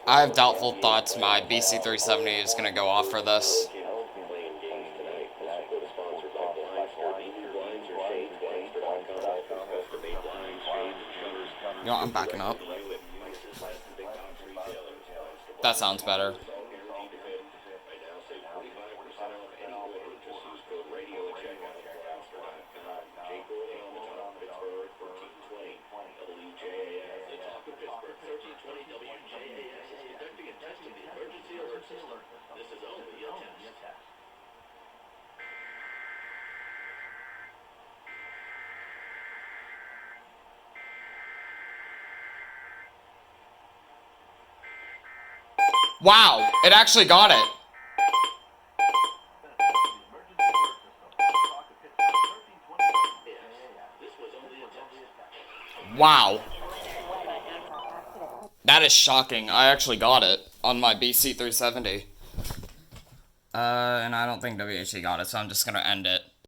I have doubtful thoughts my BC370 is gonna go off for this. You know, I'm backing up. That sounds better. Wow, it actually got it. Wow. That is shocking. I actually got it on my BC370. And I don't think WHE got it, so I'm just gonna end it.